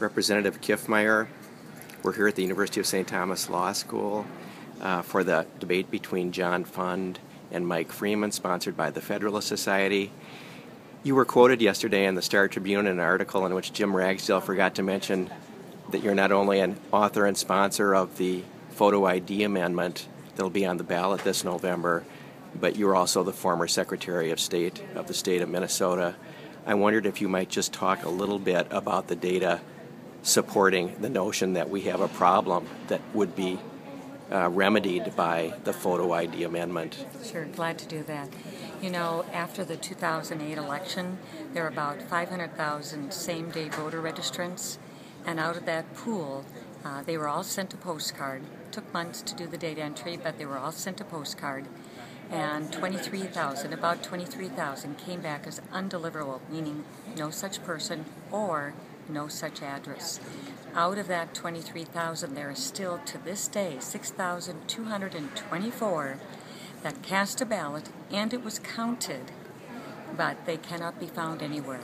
Representative Kiffmeyer. We're here at the University of St. Thomas Law School for the debate between John Fund and Mike Freeman, sponsored by the Federalist Society. You were quoted yesterday in the Star Tribune in an article in which Jim Ragsdale forgot to mention that you're not only an author and sponsor of the photo ID amendment that'll be on the ballot this November, but you're also the former Secretary of State of the state of Minnesota. I wondered if you might just talk a little bit about the data supporting the notion that we have a problem that would be remedied by the photo ID amendment. Sure, glad to do that. You know, after the 2008 election, there were about 500,000 same-day voter registrants, and out of that pool, they were all sent a postcard. It took months to do the data entry, but they were all sent a postcard. And about 23,000 came back as undeliverable, meaning no such person or no such address. Out of that 23,000, there is still to this day 6,224 that cast a ballot, and it was counted, but they cannot be found anywhere.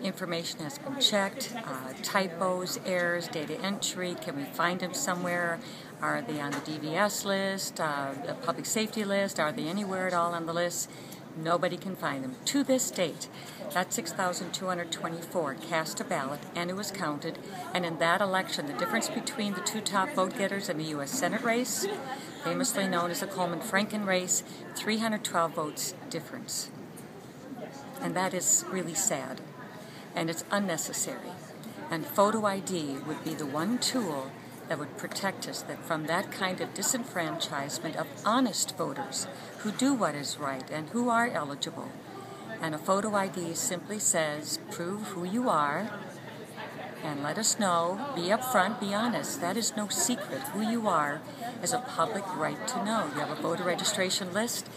Information has been checked, typos, errors, data entry, can we find them somewhere? Are they on the DVS list, the public safety list? Are they anywhere at all on the list? Nobody can find them. To this date, that 6,224 cast a ballot, and it was counted, and in that election, the difference between the two top vote getters in the U.S. Senate race, famously known as the Coleman-Franken race, 312 votes difference. And that is really sad. And it's unnecessary. And photo ID would be the one tool that would protect us from that kind of disenfranchisement of honest voters who do what is right and who are eligible. And a photo ID simply says, prove who you are and let us know, be upfront, be honest. That is no secret. Who you are is a public right to know. You have a voter registration list,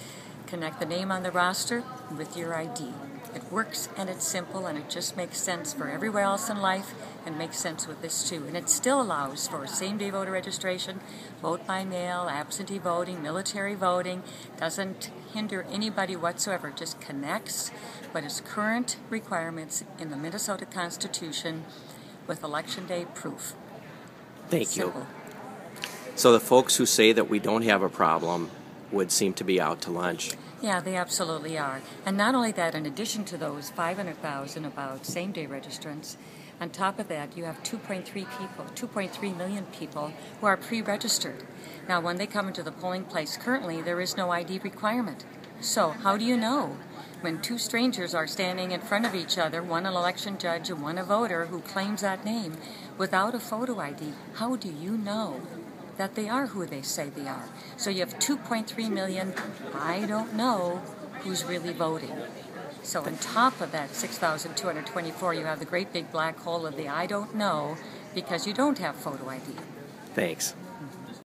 connect the name on the roster with your ID. It works, and it's simple, and it just makes sense for everywhere else in life, and makes sense with this too. And it still allows for same-day voter registration, vote by mail, absentee voting, military voting. Doesn't hinder anybody whatsoever. It just connects what is current requirements in the Minnesota Constitution with Election Day proof. Thank you. So the folks who say that we don't have a problem would seem to be out to lunch. Yeah, they absolutely are. And not only that, in addition to those 500,000 about same-day registrants, on top of that, you have 2.3 million people who are pre-registered. Now, when they come into the polling place currently, there is no ID requirement. So how do you know? When two strangers are standing in front of each other, one an election judge and one a voter who claims that name, without a photo ID, how do you know that they are who they say they are? So you have 2.3 million, I don't know who's really voting. So on top of that 6,224, you have the great big black hole of the I don't know, because you don't have photo ID. Thanks.